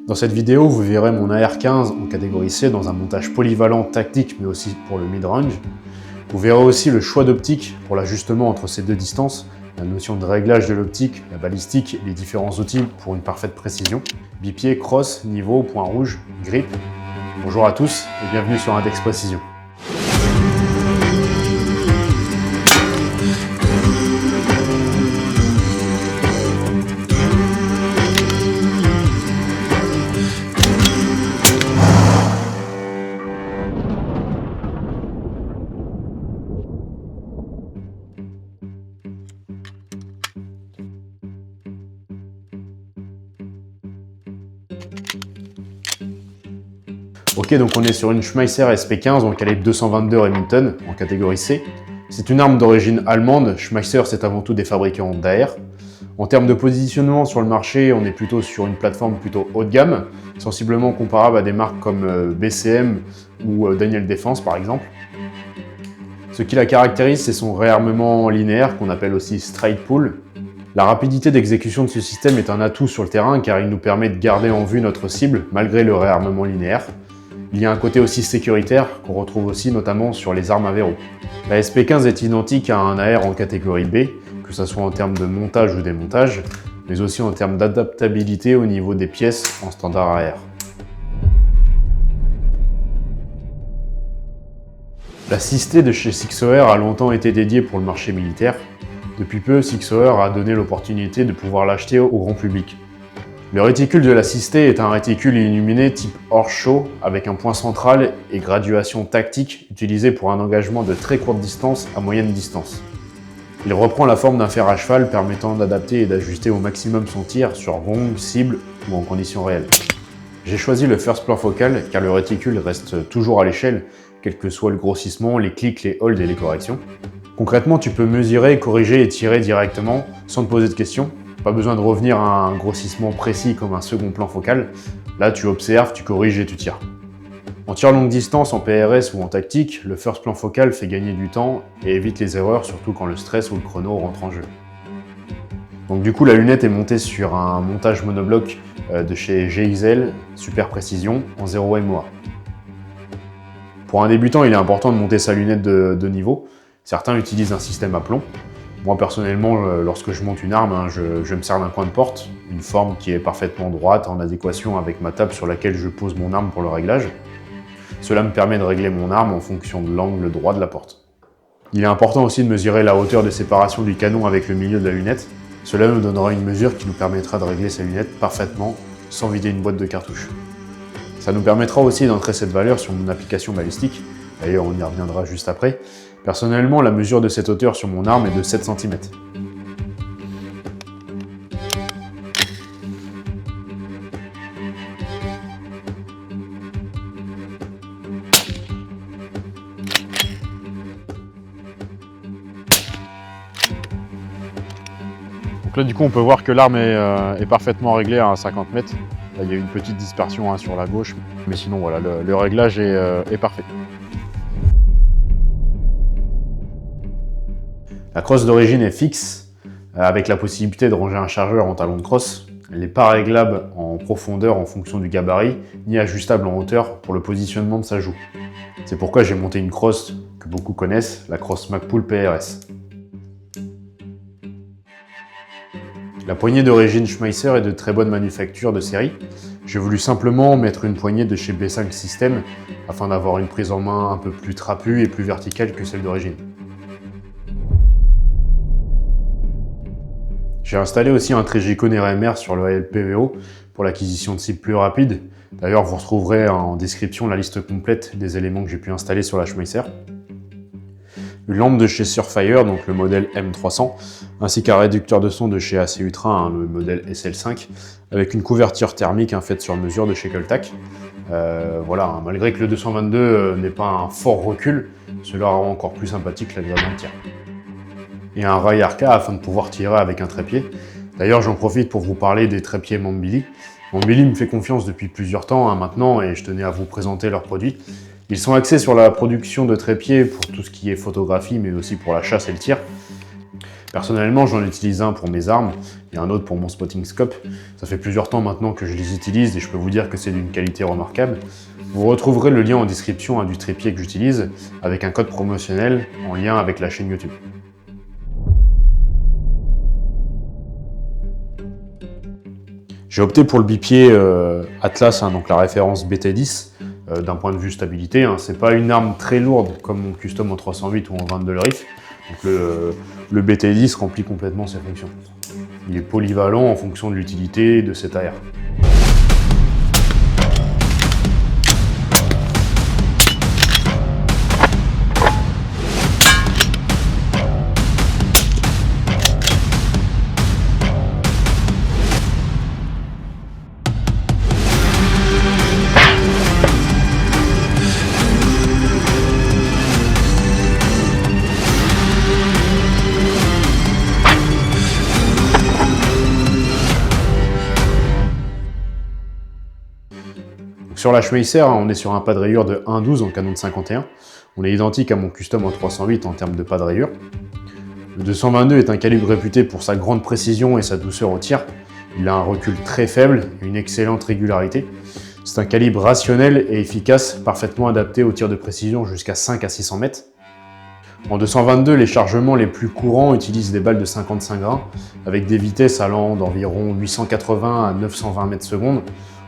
Dans cette vidéo, vous verrez mon AR15 en catégorie C dans un montage polyvalent tactique mais aussi pour le mid-range. Vous verrez aussi le choix d'optique pour l'ajustement entre ces deux distances, la notion de réglage de l'optique, la balistique et les différents outils pour une parfaite précision. Bipied, cross, niveau, point rouge, grip. Bonjour à tous et bienvenue sur Index Précision. Ok, donc on est sur une Schmeisser SP15 en calibre 222 Remington en catégorie C. C'est une arme d'origine allemande. Schmeisser, c'est avant tout des fabricants d'AR. En termes de positionnement sur le marché, on est plutôt sur une plateforme plutôt haut de gamme, sensiblement comparable à des marques comme BCM ou Daniel Defense par exemple. Ce qui la caractérise, c'est son réarmement linéaire qu'on appelle aussi straight pull. La rapidité d'exécution de ce système est un atout sur le terrain car il nous permet de garder en vue notre cible malgré le réarmement linéaire. Il y a un côté aussi sécuritaire qu'on retrouve aussi notamment sur les armes à verrou. La SP15 est identique à un AR en catégorie B, que ce soit en termes de montage ou démontage, mais aussi en termes d'adaptabilité au niveau des pièces en standard AR. La 6T de chez SIXOR a longtemps été dédiée pour le marché militaire. Depuis peu, SIXOR a donné l'opportunité de pouvoir l'acheter au grand public. Le réticule de la 6T est un réticule illuminé type hors-champ avec un point central et graduation tactique utilisé pour un engagement de très courte distance à moyenne distance. Il reprend la forme d'un fer à cheval permettant d'adapter et d'ajuster au maximum son tir sur gong, cible ou en conditions réelles. J'ai choisi le first plan focal car le réticule reste toujours à l'échelle, quel que soit le grossissement, les clics, les holds et les corrections. Concrètement, tu peux mesurer, corriger et tirer directement sans te poser de questions. Pas besoin de revenir à un grossissement précis comme un second plan focal. Là, tu observes, tu corriges et tu tires. En tir longue distance, en PRS ou en tactique, le first plan focal fait gagner du temps et évite les erreurs, surtout quand le stress ou le chrono rentre en jeu. Donc du coup, la lunette est montée sur un montage monobloc de chez GXL, super précision, en 0 MOA. Pour un débutant, il est important de monter sa lunette de niveau. Certains utilisent un système à plomb. Moi personnellement, lorsque je monte une arme, je me sers d'un coin de porte, une forme qui est parfaitement droite, en adéquation avec ma table sur laquelle je pose mon arme pour le réglage. Cela me permet de régler mon arme en fonction de l'angle droit de la porte. Il est important aussi de mesurer la hauteur de séparation du canon avec le milieu de la lunette. Cela nous donnera une mesure qui nous permettra de régler sa lunette parfaitement sans vider une boîte de cartouches. Ça nous permettra aussi d'entrer cette valeur sur mon application balistique. D'ailleurs, on y reviendra juste après. Personnellement, la mesure de cette hauteur sur mon arme est de 7 cm. Donc là, du coup, on peut voir que l'arme est parfaitement réglée à 50 mètres. Là, il y a une petite dispersion sur la gauche, mais sinon, voilà, le réglage est parfait. La crosse d'origine est fixe, avec la possibilité de ranger un chargeur en talon de crosse. Elle n'est pas réglable en profondeur en fonction du gabarit, ni ajustable en hauteur pour le positionnement de sa joue. C'est pourquoi j'ai monté une crosse que beaucoup connaissent, la crosse Magpul PRS. La poignée d'origine Schmeisser est de très bonne manufacture de série. J'ai voulu simplement mettre une poignée de chez B5 System afin d'avoir une prise en main un peu plus trapue et plus verticale que celle d'origine. J'ai installé aussi un Trigicone RMR sur le LPVO pour l'acquisition de cibles plus rapides. D'ailleurs, vous retrouverez en description la liste complète des éléments que j'ai pu installer sur la Schmeisser. Une lampe de chez Surfire, donc le modèle M300, ainsi qu'un réducteur de son de chez AC Ultra, le modèle SL5, avec une couverture thermique faite sur mesure de chez Coltac. Voilà, malgré que le 222 n'ait pas un fort recul, cela rend encore plus sympathique l'agrément de tir. Et un rail arca afin de pouvoir tirer avec un trépied. D'ailleurs, j'en profite pour vous parler des trépieds Montbili. Montbili me fait confiance depuis plusieurs temps maintenant et je tenais à vous présenter leurs produits. Ils sont axés sur la production de trépieds pour tout ce qui est photographie, mais aussi pour la chasse et le tir. Personnellement, j'en utilise un pour mes armes et un autre pour mon spotting scope. Ça fait plusieurs temps maintenant que je les utilise et je peux vous dire que c'est d'une qualité remarquable. Vous retrouverez le lien en description du trépied que j'utilise avec un code promotionnel en lien avec la chaîne YouTube. J'ai opté pour le bipied Atlas, donc la référence BT10. D'un point de vue stabilité, c'est pas une arme très lourde comme mon custom en 308 ou en 22 le Riff. Donc le BT10 remplit complètement ses fonctions. Il est polyvalent en fonction de l'utilité de cet AR. Sur la Schmeisser, on est sur un pas de rayure de 1,12 en canon de 51. On est identique à mon custom en 308 en termes de pas de rayure. Le 222 est un calibre réputé pour sa grande précision et sa douceur au tir. Il a un recul très faible et une excellente régularité. C'est un calibre rationnel et efficace, parfaitement adapté au tir de précision jusqu'à 5 à 600 mètres. En 222, les chargements les plus courants utilisent des balles de 55 grains, avec des vitesses allant d'environ 880 à 920 mètres secondes,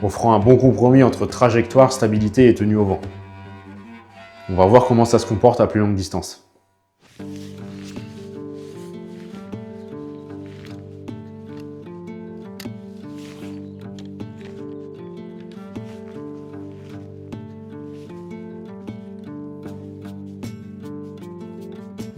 offrant un bon compromis entre trajectoire, stabilité et tenue au vent. On va voir comment ça se comporte à plus longue distance.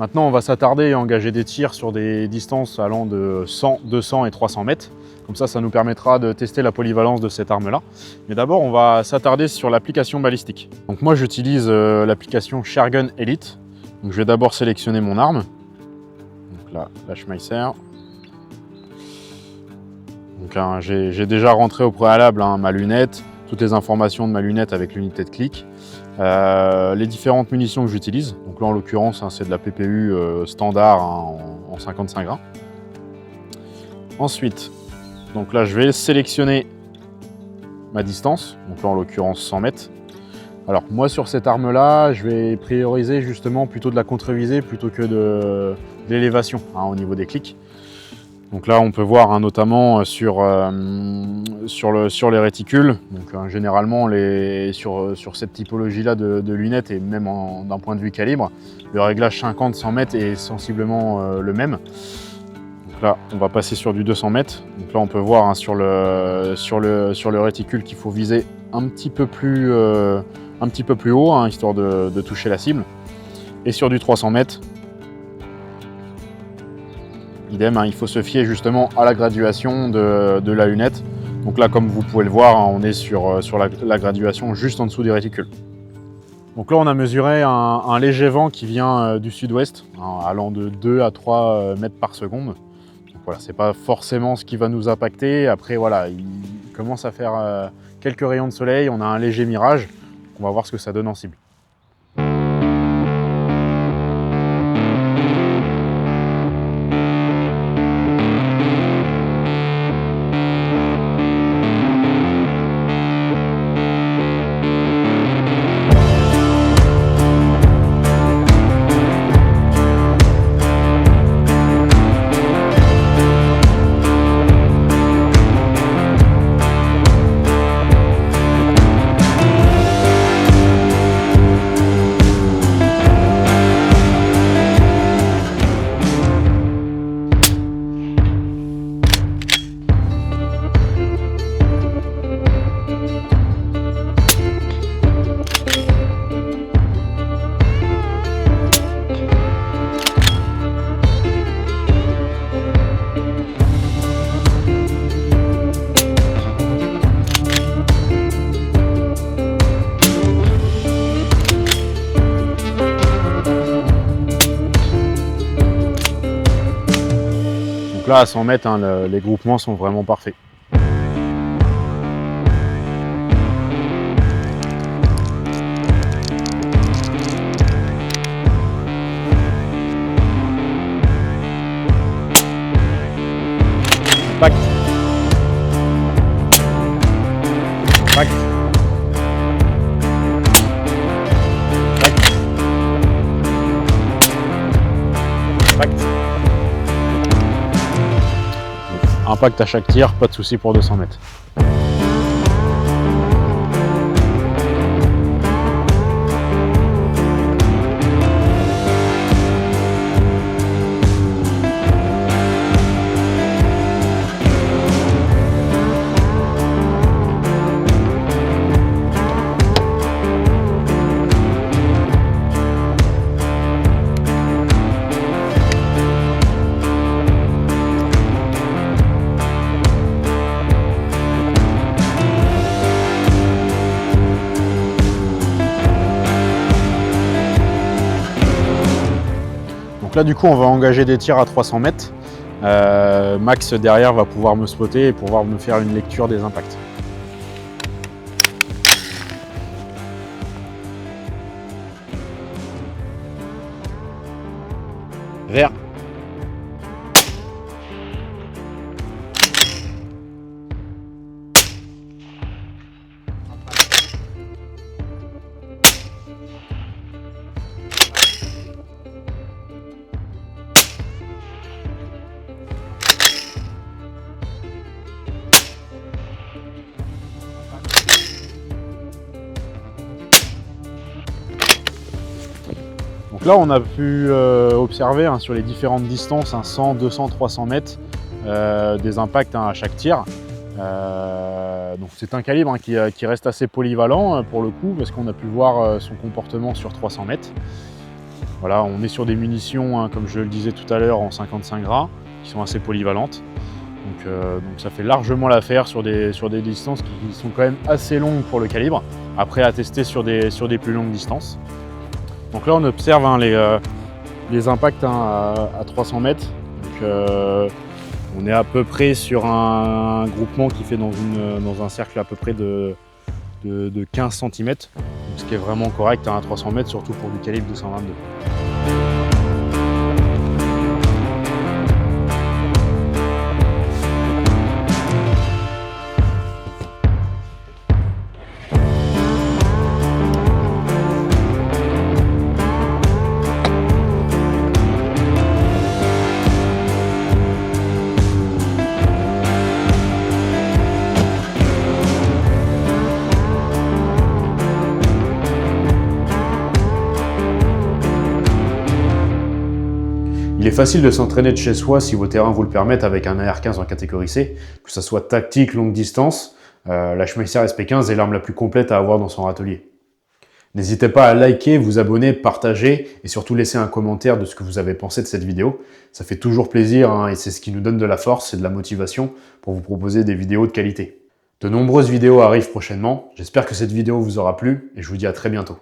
Maintenant, on va s'attarder et engager des tirs sur des distances allant de 100, 200 et 300 mètres. Comme ça nous permettra de tester la polyvalence de cette arme-là. Mais d'abord, on va s'attarder sur l'application balistique. Donc moi, j'utilise l'application Shargun Elite. Donc je vais d'abord sélectionner mon arme. Donc là, la Schmeisser. Donc j'ai déjà rentré au préalable ma lunette, toutes les informations de ma lunette avec l'unité de clic. Les différentes munitions que j'utilise. Donc là, en l'occurrence, c'est de la PPU standard en 55 grains. Ensuite, donc là, je vais sélectionner ma distance, donc là en l'occurrence 100 mètres. Alors moi sur cette arme-là, je vais prioriser justement plutôt de la contre-visée plutôt que de l'élévation au niveau des clics. Donc là on peut voir notamment sur les réticules, donc généralement sur cette typologie-là de lunettes et même d'un point de vue calibre, le réglage 50-100 mètres est sensiblement le même. Là, on va passer sur du 200 mètres. Donc là, on peut voir sur le réticule qu'il faut viser un petit peu plus haut, histoire de toucher la cible. Et sur du 300 mètres, idem, il faut se fier justement à la graduation de la lunette. Donc là, comme vous pouvez le voir, on est sur la graduation juste en dessous du réticule. Donc là, on a mesuré un léger vent qui vient du sud-ouest, allant de 2 à 3 mètres par seconde. Voilà, c'est pas forcément ce qui va nous impacter. Après, voilà, il commence à faire quelques rayons de soleil, on a un léger mirage. On va voir ce que ça donne en cible. Là, à 100 mètres, les groupements sont vraiment parfaits. Impact. Impact. Impact à chaque tir, pas de souci pour 200 mètres. Donc là, du coup, on va engager des tirs à 300 mètres. Max, derrière, va pouvoir me spotter et pouvoir me faire une lecture des impacts. Vert. Donc là, on a pu observer sur les différentes distances, 100, 200, 300 mètres, des impacts à chaque tir. Donc c'est un calibre qui reste assez polyvalent pour le coup, parce qu'on a pu voir son comportement sur 300 mètres. Voilà, on est sur des munitions, comme je le disais tout à l'heure, en 55 gras, qui sont assez polyvalentes. Donc ça fait largement l'affaire sur des distances qui sont quand même assez longues pour le calibre, après à tester sur des plus longues distances. Donc là, on observe les impacts à 300 mètres. Donc, on est à peu près sur un groupement qui fait dans un cercle à peu près de 15 cm. Donc, ce qui est vraiment correct à 300 mètres, surtout pour du calibre 222. Il est facile de s'entraîner de chez soi si vos terrains vous le permettent avec un AR-15 en catégorie C, que ce soit tactique, longue distance. La Schmeisser SP15 est l'arme la plus complète à avoir dans son râtelier. N'hésitez pas à liker, vous abonner, partager et surtout laisser un commentaire de ce que vous avez pensé de cette vidéo. Ça fait toujours plaisir et c'est ce qui nous donne de la force et de la motivation pour vous proposer des vidéos de qualité. De nombreuses vidéos arrivent prochainement. J'espère que cette vidéo vous aura plu et je vous dis à très bientôt.